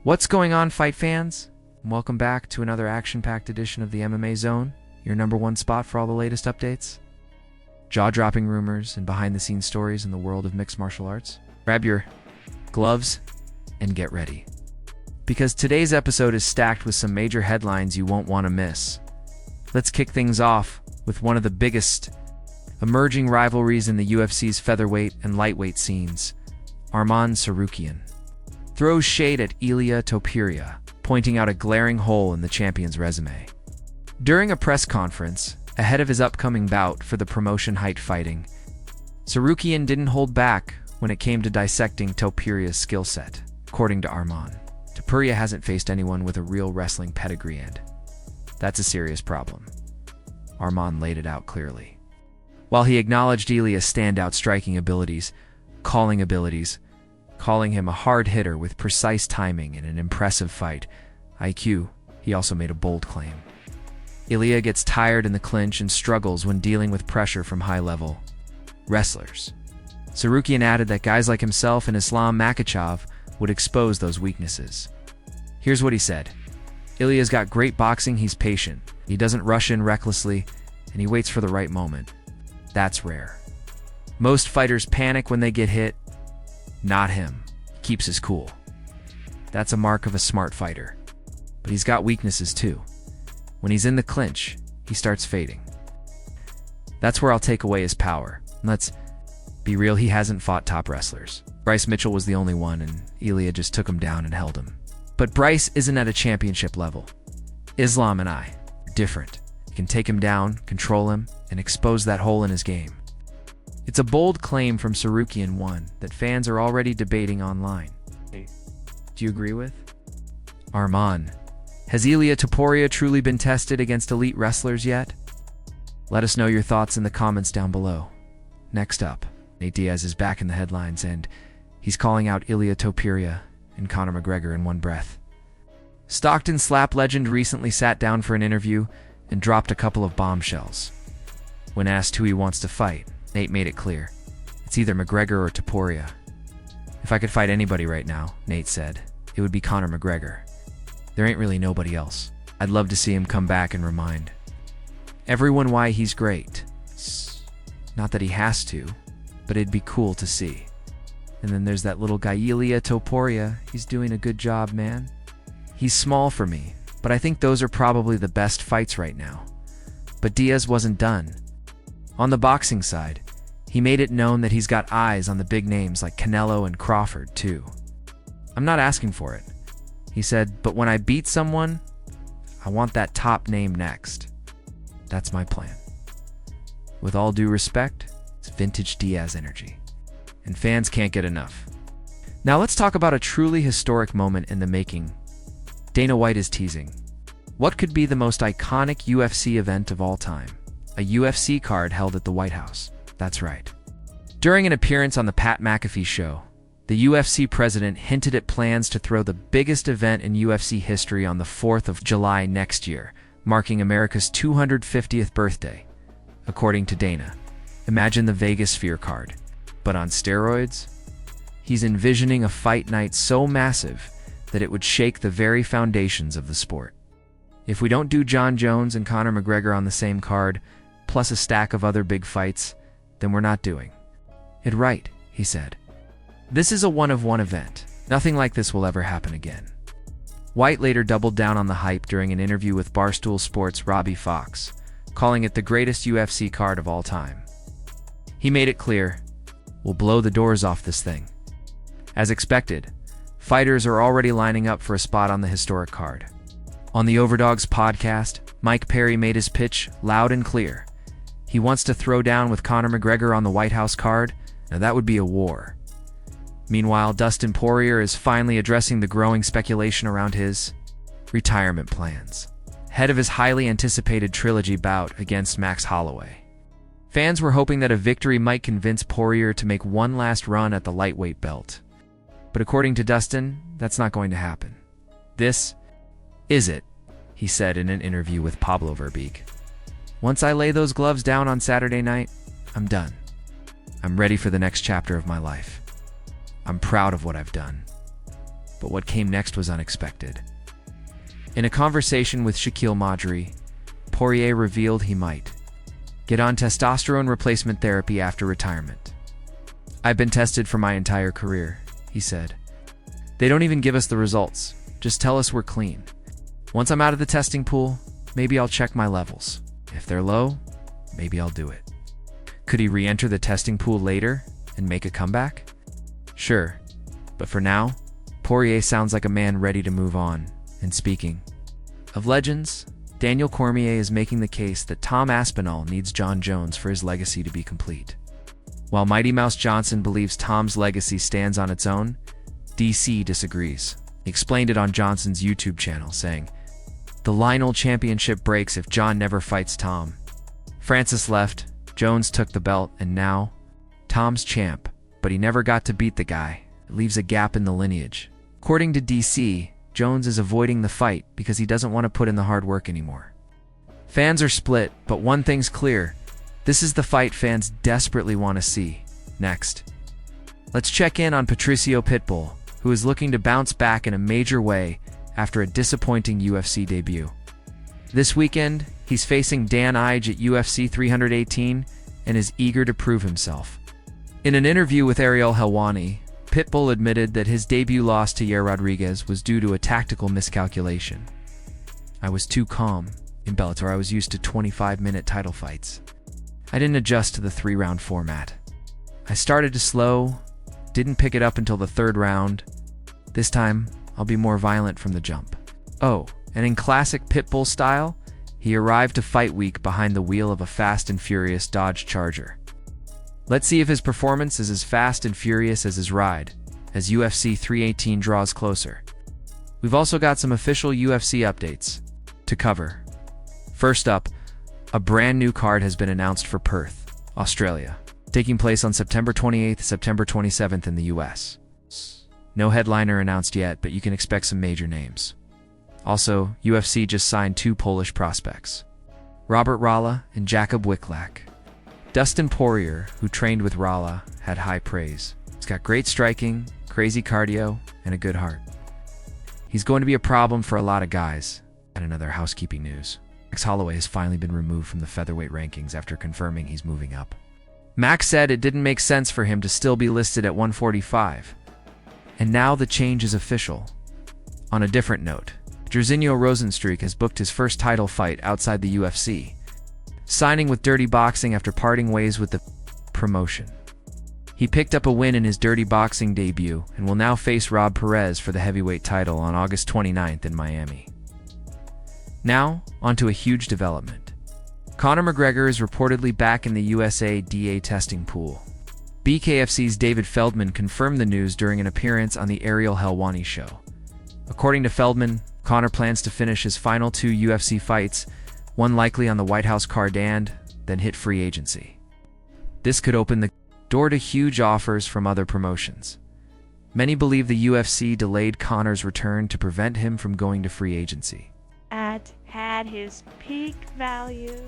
What's going on, fight fans? Welcome back to another action-packed edition of the MMA Zone, your #1 spot for all the latest updates, jaw-dropping rumors, and behind-the-scenes stories in the world of mixed martial arts. Grab your gloves and get ready, because today's episode is stacked with some major headlines you won't want to miss. Let's kick things off with one of the biggest emerging rivalries in the UFC's featherweight and lightweight scenes. Arman Tsarukyan throws shade at Ilia Topuria, pointing out a glaring hole in the champion's resume. During a press conference, ahead of his upcoming bout for the promotion Height Fighting, Tsarukyan didn't hold back when it came to dissecting Topuria's skill set. According to Arman, Topuria hasn't faced anyone with a real wrestling pedigree, and that's a serious problem. Arman laid it out clearly. While he acknowledged Ilia's standout striking abilities, calling him a hard hitter with precise timing and an impressive fight IQ, he also made a bold claim. Ilia gets tired in the clinch and struggles when dealing with pressure from high-level wrestlers. Tsarukyan added that guys like himself and Islam Makhachev would expose those weaknesses. Here's what he said. Ilia's got great boxing, he's patient, he doesn't rush in recklessly, and he waits for the right moment. That's rare. Most fighters panic when they get hit. Not him. He keeps his cool. That's a mark of a smart fighter. But he's got weaknesses too. When he's in the clinch, he starts fading. That's where I'll take away his power. Let's be real, he hasn't fought top wrestlers. Bryce Mitchell was the only one, and Ilia just took him down and held him. But Bryce isn't at a championship level. Islam and I are different. You can take him down, control him, and expose that hole in his game. It's a bold claim from Tsarukyan, one that fans are already debating online. Do you agree with? Arman, has Ilia Topuria truly been tested against elite wrestlers yet? Let us know your thoughts in the comments down below. Next up, Nate Diaz is back in the headlines, and he's calling out Ilia Topuria and Conor McGregor in one breath. Stockton slap legend recently sat down for an interview and dropped a couple of bombshells. When asked who he wants to fight, Nate made it clear. It's either McGregor or Topuria. If I could fight anybody right now, Nate said, it would be Conor McGregor. There ain't really nobody else. I'd love to see him come back and remind everyone why he's great. Not that he has to, but it'd be cool to see. And then there's that little guy Ilia Topuria. He's doing a good job, man. He's small for me, but I think those are probably the best fights right now. But Diaz wasn't done. On the boxing side, he made it known that he's got eyes on the big names like Canelo and Crawford, too. I'm not asking for it, he said, but when I beat someone, I want that top name next. That's my plan. With all due respect, it's vintage Diaz energy, and fans can't get enough. Now let's talk about a truly historic moment in the making. Dana White is teasing what could be the most iconic UFC event of all time. A UFC card held at the White House. That's right. During an appearance on the Pat McAfee show, the UFC president hinted at plans to throw the biggest event in UFC history on the 4th of July next year, marking America's 250th birthday. According to Dana, imagine the Vegas Sphere card, but on steroids? He's envisioning a fight night so massive that it would shake the very foundations of the sport. If we don't do Jon Jones and Conor McGregor on the same card, plus a stack of other big fights, then we're not doing it right, he said. This is a one-of-one event. Nothing like this will ever happen again. White later doubled down on the hype during an interview with Barstool Sports' Robbie Fox, calling it the greatest UFC card of all time. He made it clear, we'll blow the doors off this thing. As expected, fighters are already lining up for a spot on the historic card. On the Overdogs podcast, Mike Perry made his pitch loud and clear. He wants to throw down with Conor McGregor on the White House card. Now that would be a war. Meanwhile, Dustin Poirier is finally addressing the growing speculation around his retirement plans, head of his highly anticipated trilogy bout against Max Holloway. Fans were hoping that a victory might convince Poirier to make one last run at the lightweight belt. But according to Dustin, that's not going to happen. This is it, he said in an interview with Pablo Verbeek. Once I lay those gloves down on Saturday night, I'm done. I'm ready for the next chapter of my life. I'm proud of what I've done. but what came next was unexpected. In a conversation with Shaquille Madri, Poirier revealed he might get on testosterone replacement therapy after retirement. "I've been tested for my entire career," he said. "They don't even give us the results, just tell us we're clean. Once I'm out of the testing pool, maybe I'll check my levels. If they're low, maybe I'll do it." Could he re-enter the testing pool later and make a comeback? Sure, but for now, Poirier sounds like a man ready to move on. And speaking of legends, Daniel Cormier is making the case that Tom Aspinall needs John Jones for his legacy to be complete. While Mighty Mouse Johnson believes Tom's legacy stands on its own, DC disagrees. He explained it on Johnson's YouTube channel, saying, "The Lionel Championship breaks if John never fights Tom. Francis left, Jones took the belt, and now Tom's champ, but he never got to beat the guy. It leaves a gap in the lineage." According to DC, Jones is avoiding the fight because he doesn't want to put in the hard work anymore. Fans are split, but one thing's clear. This is the fight fans desperately want to see. Next, let's check in on Patricio Pitbull, who is looking to bounce back in a major way after a disappointing UFC debut. This weekend, he's facing Dan Ige at UFC 318 and is eager to prove himself. In an interview with Ariel Helwani, Pitbull admitted that his debut loss to Yair Rodriguez was due to a tactical miscalculation. "I was too calm. In Bellator, I was used to 25-minute title fights. I didn't adjust to the 3-round format. I started to slow, didn't pick it up until the 3rd round. This time, I'll be more violent from the jump." Oh, and in classic Pitbull style, he arrived to fight week behind the wheel of a fast and furious Dodge Charger. Let's see if his performance is as fast and furious as his ride, as UFC 318 draws closer. We've also got some official UFC updates to cover. First up, a brand new card has been announced for Perth, Australia, taking place on September 28th, September 27th in the US. No headliner announced yet, but you can expect some major names. Also, UFC just signed 2 Polish prospects, Robert Ralla and Jakub Wiklak. Dustin Poirier, who trained with Ralla, had high praise. He's got great striking, crazy cardio, and a good heart. He's going to be a problem for a lot of guys. And another housekeeping news. Max Holloway has finally been removed from the featherweight rankings after confirming he's moving up. Max said it didn't make sense for him to still be listed at 145. And now the change is official. On a different note, Jairzinho Rozenstruik has booked his first title fight outside the UFC, signing with Dirty Boxing after parting ways with the promotion. He picked up a win in his Dirty Boxing debut and will now face Rob Perez for the heavyweight title on August 29th in Miami. Now, onto a huge development. Conor McGregor is reportedly back in the USADA testing pool. BKFC's David Feldman confirmed the news during an appearance on the Ariel Helwani show. According to Feldman, Conor plans to finish his final 2 UFC fights, one likely on the White House card, and then hit free agency. This could open the door to huge offers from other promotions. Many believe the UFC delayed Conor's return to prevent him from going to free agency. Had his peak value.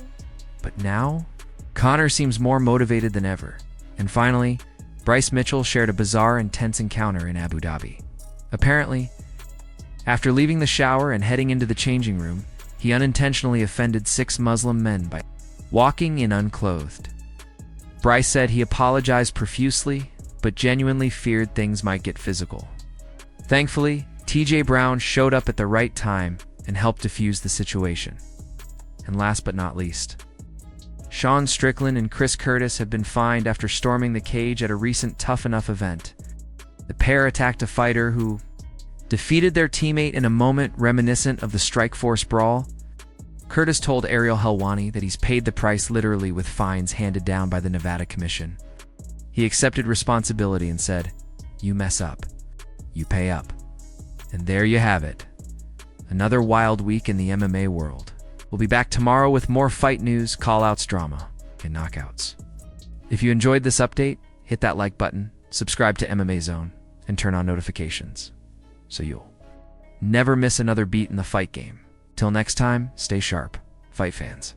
But now, Conor seems more motivated than ever. And finally, Bryce Mitchell shared a bizarre and tense encounter in Abu Dhabi. Apparently, after leaving the shower and heading into the changing room, he unintentionally offended 6 Muslim men by walking in unclothed. Bryce said he apologized profusely, but genuinely feared things might get physical. Thankfully, TJ Brown showed up at the right time and helped defuse the situation. And last but not least, Sean Strickland and Chris Curtis have been fined after storming the cage at a recent Tough Enough event. The pair attacked a fighter who defeated their teammate in a moment reminiscent of the Strikeforce brawl. Curtis told Ariel Helwani that he's paid the price literally with fines handed down by the Nevada Commission. He accepted responsibility and said, "You mess up, you pay up." And there you have it. Another wild week in the MMA world. We'll be back tomorrow with more fight news, call-outs, drama, and knockouts. If you enjoyed this update, hit that like button, subscribe to MMA Zone, and turn on notifications, so you'll never miss another beat in the fight game. Till next time, stay sharp, fight fans.